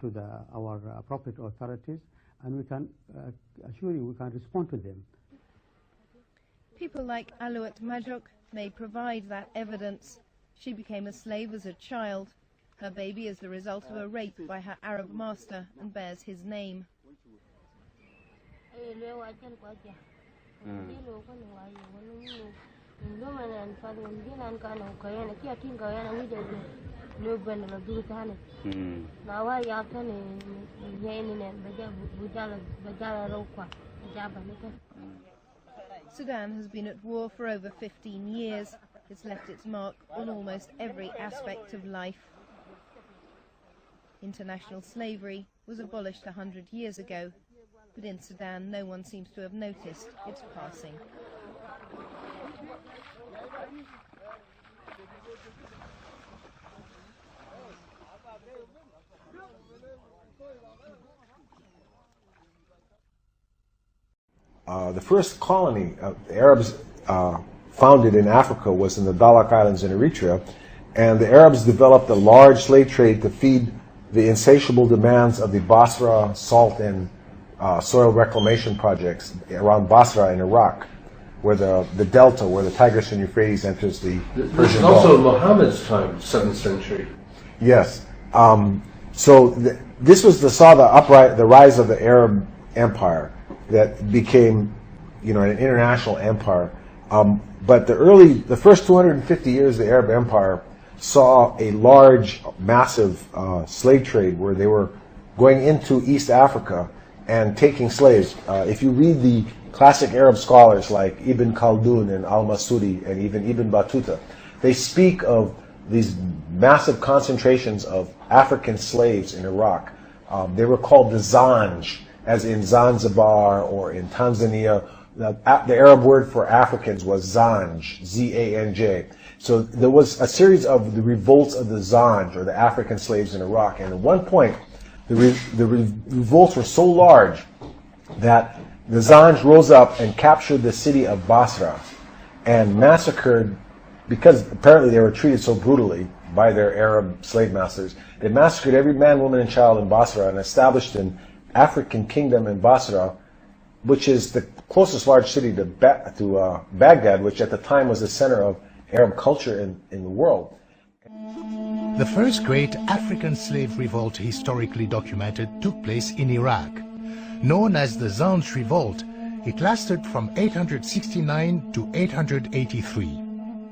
to our appropriate authorities, and we can assure you we can respond to them. People like Alouet Majuk may provide that evidence. She became a slave as a child. Her baby is the result of a rape by her Arab master and bears his name. Sudan has been at war for over 15 years. It's left its mark on almost every aspect of life. International slavery was abolished 100 years ago, but in Sudan no one seems to have noticed its passing. The first colony the Arabs founded in Africa was in the Dahlak Islands in Eritrea, and the Arabs developed a large slave trade to feed the insatiable demands of the Basra salt and soil reclamation projects around Basra in Iraq, where the delta, where the Tigris and Euphrates enters the Persian Gulf. This is also Muhammad's time, 7th century. Yes. This was the rise of the Arab Empire that became, an international empire. But the first 250 years of the Arab Empire saw a large, massive slave trade where they were going into East Africa and taking slaves. If you read the classic Arab scholars like Ibn Khaldun and Al-Masudi and even Ibn Battuta, they speak of these massive concentrations of African slaves in Iraq. They were called the Zanj, as in Zanzibar or in Tanzania. The Arab word for Africans was Zanj, Z-A-N-J. So there was a series of the revolts of the Zanj, or the African slaves in Iraq. And at one point, the revolts were so large that the Zanj rose up and captured the city of Basra and massacred, because apparently they were treated so brutally by their Arab slave masters, they massacred every man, woman, and child in Basra and established an African kingdom in Basra, which is the closest large city to Baghdad, which at the time was the center of Arab culture in the world. The first great African slave revolt historically documented took place in Iraq. Known as the Zanj Revolt, it lasted from 869 to 883.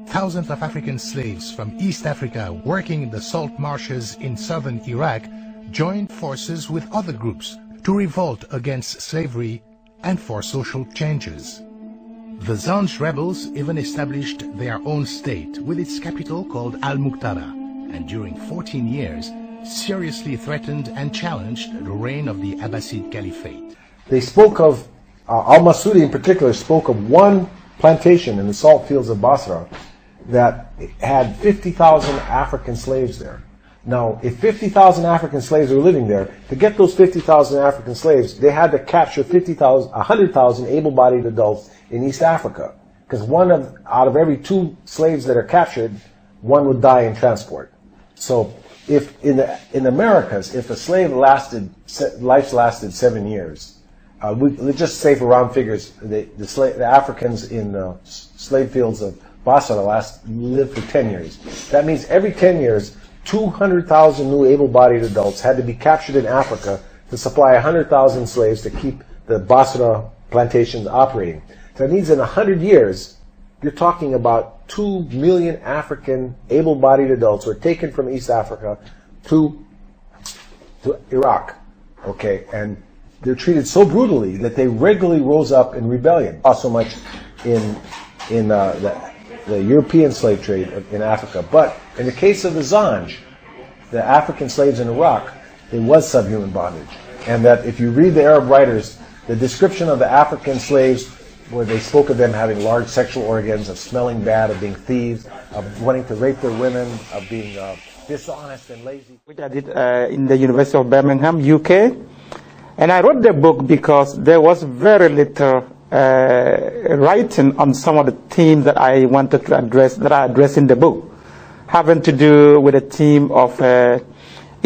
Thousands of African slaves from East Africa working in the salt marshes in southern Iraq joined forces with other groups to revolt against slavery and for social changes. The Zanj rebels even established their own state with its capital called Al-Muqtada, and during 14 years seriously threatened and challenged the reign of the Abbasid Caliphate. They spoke of, Al-Masudi in particular spoke of one plantation in the salt fields of Basra that had 50,000 African slaves there. Now, if 50,000 African slaves were living there, to get those 50,000 African slaves, they had to capture 100,000 able-bodied adults in East Africa. Because out of every 2 slaves that are captured, 1 would die in transport. So, if in the Americas, if a slave life lasted 7 years, let's just say for round figures, the Africans in the slave fields of Basra lived for 10 years. That means every 10 years, 200,000 new able-bodied adults had to be captured in Africa to supply 100,000 slaves to keep the Basra plantations operating. So that means in 100 years, you're talking about 2 million African able-bodied adults were taken from East Africa to Iraq. Okay, and they're treated so brutally that they regularly rose up in rebellion. Not so much in the European slave trade in Africa. But in the case of the Zanj, the African slaves in Iraq, it was subhuman bondage. And that if you read the Arab writers, the description of the African slaves, where they spoke of them having large sexual organs, of smelling bad, of being thieves, of wanting to rape their women, of being dishonest and lazy. Which I did in the University of Birmingham, UK. And I wrote the book because there was very little writing on some of the themes that I wanted to address, that I address in the book, having to do with a theme of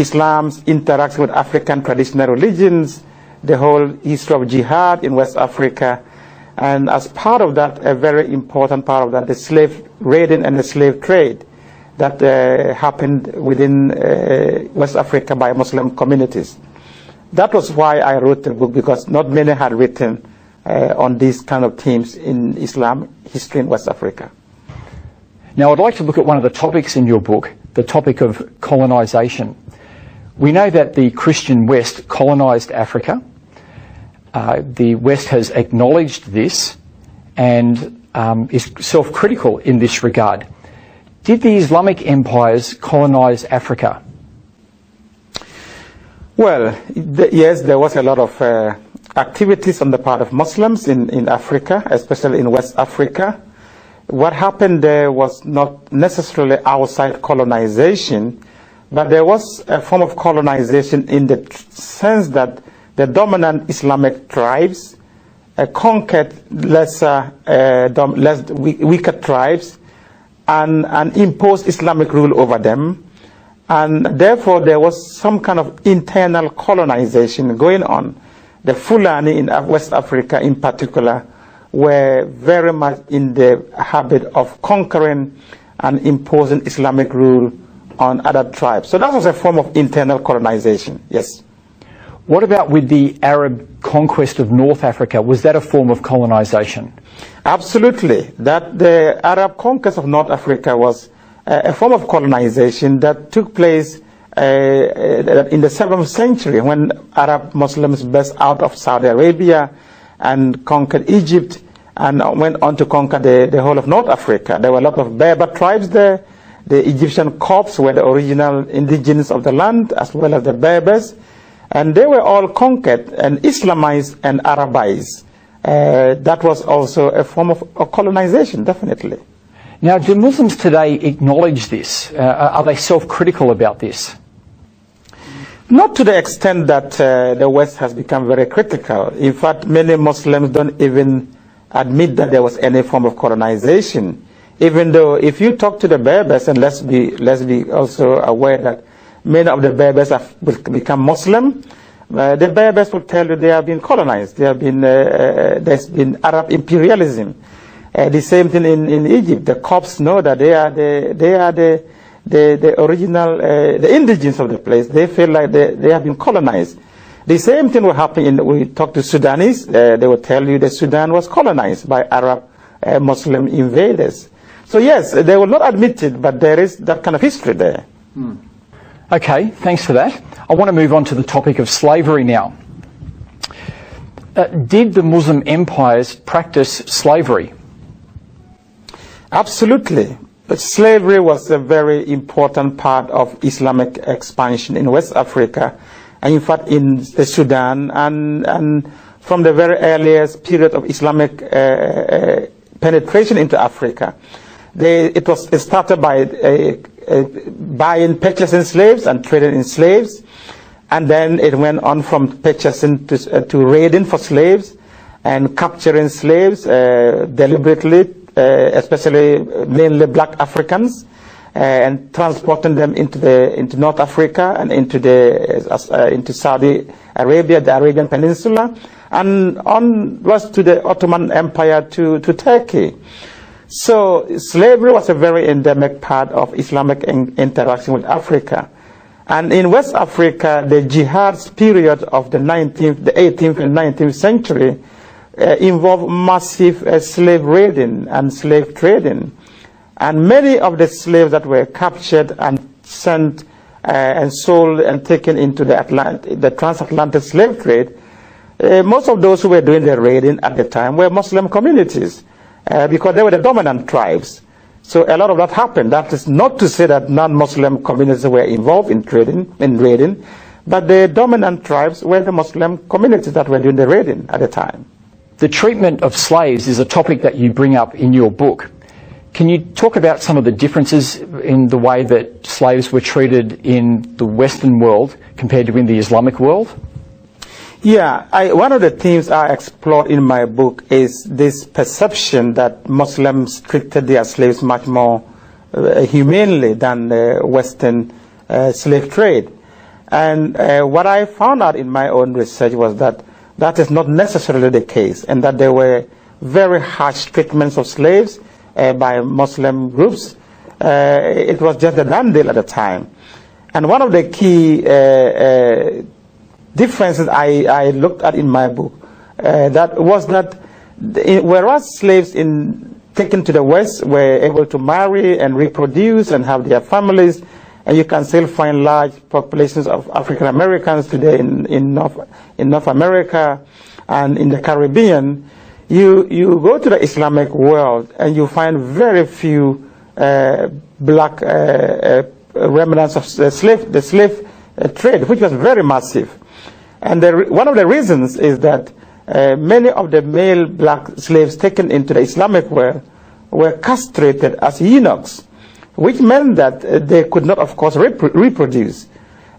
Islam's interaction with African traditional religions, the whole history of jihad in West Africa, and as part of that, a very important part of that, the slave raiding and the slave trade that happened within West Africa by Muslim communities. That was why I wrote the book, because not many had written on these kind of themes in Islam history in West Africa. Now, I'd like to look at one of the topics in your book, the topic of colonization. We know that the Christian West colonized Africa. The West has acknowledged this and is self-critical in this regard. Did the Islamic empires colonize Africa? Well, yes, there was a lot of activities on the part of Muslims in Africa, especially in West Africa. What happened there was not necessarily outside colonization, but there was a form of colonization in the sense that the dominant Islamic tribes conquered weaker tribes and imposed Islamic rule over them. And therefore, there was some kind of internal colonization going on. The Fulani in West Africa in particular were very much in the habit of conquering and imposing Islamic rule on other tribes. So that was a form of internal colonization, yes. What about with the Arab conquest of North Africa? Was that a form of colonization? Absolutely. That the Arab conquest of North Africa was a form of colonization that took place in the 7th century when Arab Muslims burst out of Saudi Arabia and conquered Egypt and went on to conquer the whole of North Africa. There were a lot of Berber tribes there. The Egyptian Copts were the original indigenous of the land, as well as the Berbers. And they were all conquered and Islamized and Arabized. That was also a form of colonization, definitely. Now, do Muslims today acknowledge this? Are they self-critical about this? Not to the extent that the West has become very critical. In fact, many Muslims don't even admit that there was any form of colonization. Even though if you talk to the Berbers, and let's be also aware that many of the Berbers have become Muslim, the Berbers will tell you they have been colonized. They have been, there's been Arab imperialism. The same thing in Egypt. The Copts know that they are the original, the indigenous of the place. They feel like they have been colonized. The same thing will happen we talk to Sudanese. They will tell you that Sudan was colonized by Arab Muslim invaders. So yes, they will not admit it, but there is that kind of history there. Okay, thanks for that. I want to move on to the topic of slavery now. Did the Muslim empires practice slavery? Absolutely. But slavery was a very important part of Islamic expansion in West Africa, and in fact in the Sudan, and from the very earliest period of Islamic penetration into Africa. It started by purchasing slaves and trading in slaves, and then it went on from purchasing to raiding for slaves and capturing slaves deliberately, especially mainly black Africans, and transporting them into North Africa and into Saudi Arabia, the Arabian Peninsula, and onwards to the Ottoman Empire to Turkey. So slavery was a very endemic part of Islamic interaction with Africa. And in West Africa, the jihad period of the 18th and 19th century involved massive slave raiding and slave trading. And many of the slaves that were captured and sent and sold and taken into the transatlantic slave trade, most of those who were doing the raiding at the time were Muslim communities. Because they were the dominant tribes. So a lot of that happened. That is not to say that non-Muslim communities were involved in raiding, but the dominant tribes were the Muslim communities that were doing the raiding at the time. The treatment of slaves is a topic that you bring up in your book. Can you talk about some of the differences in the way that slaves were treated in the Western world compared to in the Islamic world? Yeah, one of the themes I explored in my book is this perception that Muslims treated their slaves much more humanely than the Western slave trade. And what I found out in my own research was that that is not necessarily the case, and that there were very harsh treatments of slaves by Muslim groups. It was just a done deal at the time. And one of the key differences I looked at in my book whereas slaves taken to the West were able to marry and reproduce and have their families, and you can still find large populations of African Americans today in North America and in the Caribbean. You go to the Islamic world and you find very few black remnants of the slave trade, which was very massive. And one of the reasons is that many of the male black slaves taken into the Islamic world were castrated as eunuchs, which meant that they could not, of course, reproduce.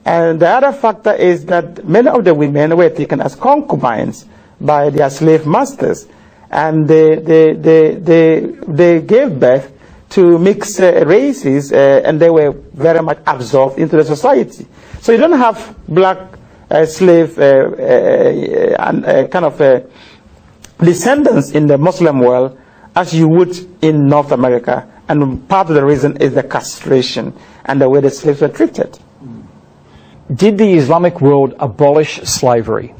And the other factor is that many of the women were taken as concubines by their slave masters, and they gave birth to mixed races, and they were very much absorbed into the society. So you don't have black slave descendants in the Muslim world as you would in North America, and part of the reason is the castration and the way the slaves were treated. Did the Islamic world abolish slavery?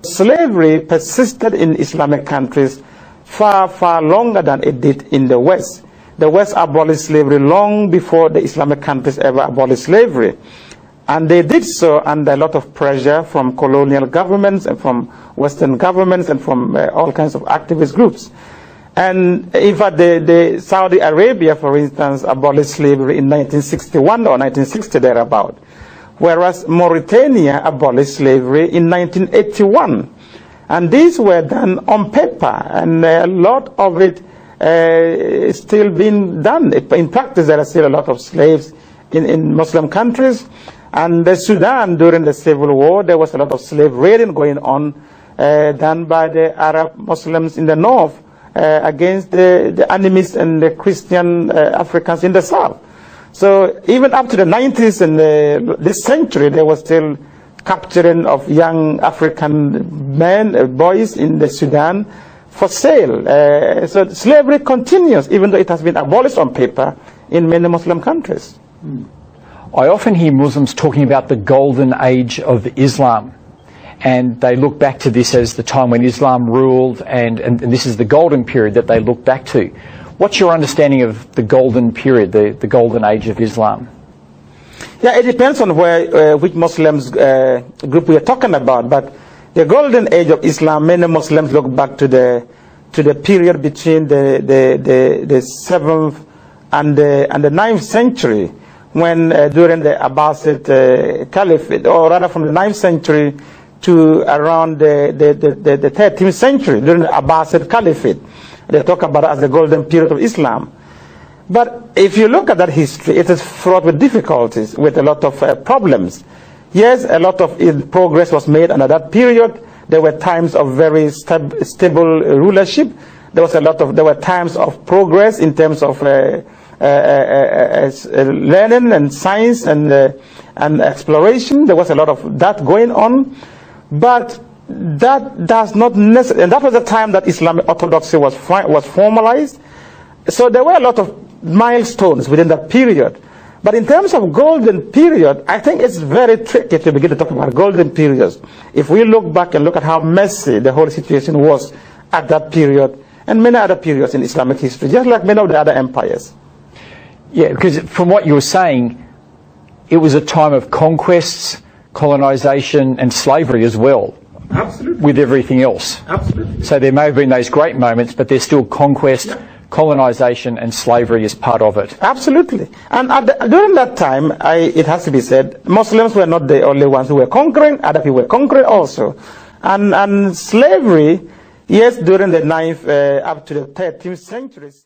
Slavery persisted in Islamic countries far, far longer than it did in the West. The West abolished slavery long before the Islamic countries ever abolished slavery. And they did so under a lot of pressure from colonial governments and from Western governments and from all kinds of activist groups. And in fact, the Saudi Arabia, for instance, abolished slavery in 1961 or 1960 thereabout, whereas Mauritania abolished slavery in 1981. And these were done on paper, and a lot of it is still being done. In practice, there are still a lot of slaves in Muslim countries. And the Sudan, during the civil war, there was a lot of slave raiding going on, done by the Arab Muslims in the north against the animists and the Christian Africans in the south. So even up to the 90s and this century, there was still capturing of young African men, boys in the Sudan for sale. So slavery continues, even though it has been abolished on paper in many Muslim countries. I often hear Muslims talking about the golden age of Islam, and they look back to this as the time when Islam ruled, and this is the golden period that they look back to. What's your understanding of the golden period, the golden age of Islam? Yeah, it depends on which Muslims group we are talking about, but the golden age of Islam, many Muslims look back to the period between the 7th and the 9th century, when during the Abbasid Caliphate, or rather from the 9th century to around the 13th century, during the Abbasid Caliphate. They talk about it as the golden period of Islam. But if you look at that history, it is fraught with difficulties, with a lot of problems. Yes, a lot of progress was made under that period. There were times of very stable rulership. There were times of progress in terms of learning and science and exploration. There was a lot of that going on, but that does not necessarily, and that was the time that Islamic orthodoxy was formalized. So there were a lot of milestones within that period. But in terms of golden period, I think it's very tricky to begin to talk about golden periods. If we look back and look at how messy the whole situation was at that period, and many other periods in Islamic history, just like many of the other empires. Yeah, because from what you were saying, it was a time of conquests, colonization, and slavery as well. Absolutely. With everything else. Absolutely. So there may have been those great moments, but there's still conquest, colonization, and slavery as part of it. Absolutely. And during that time, it has to be said, Muslims were not the only ones who were conquering, other people were conquering also. And slavery, yes, during the 9th up to the 13th centuries.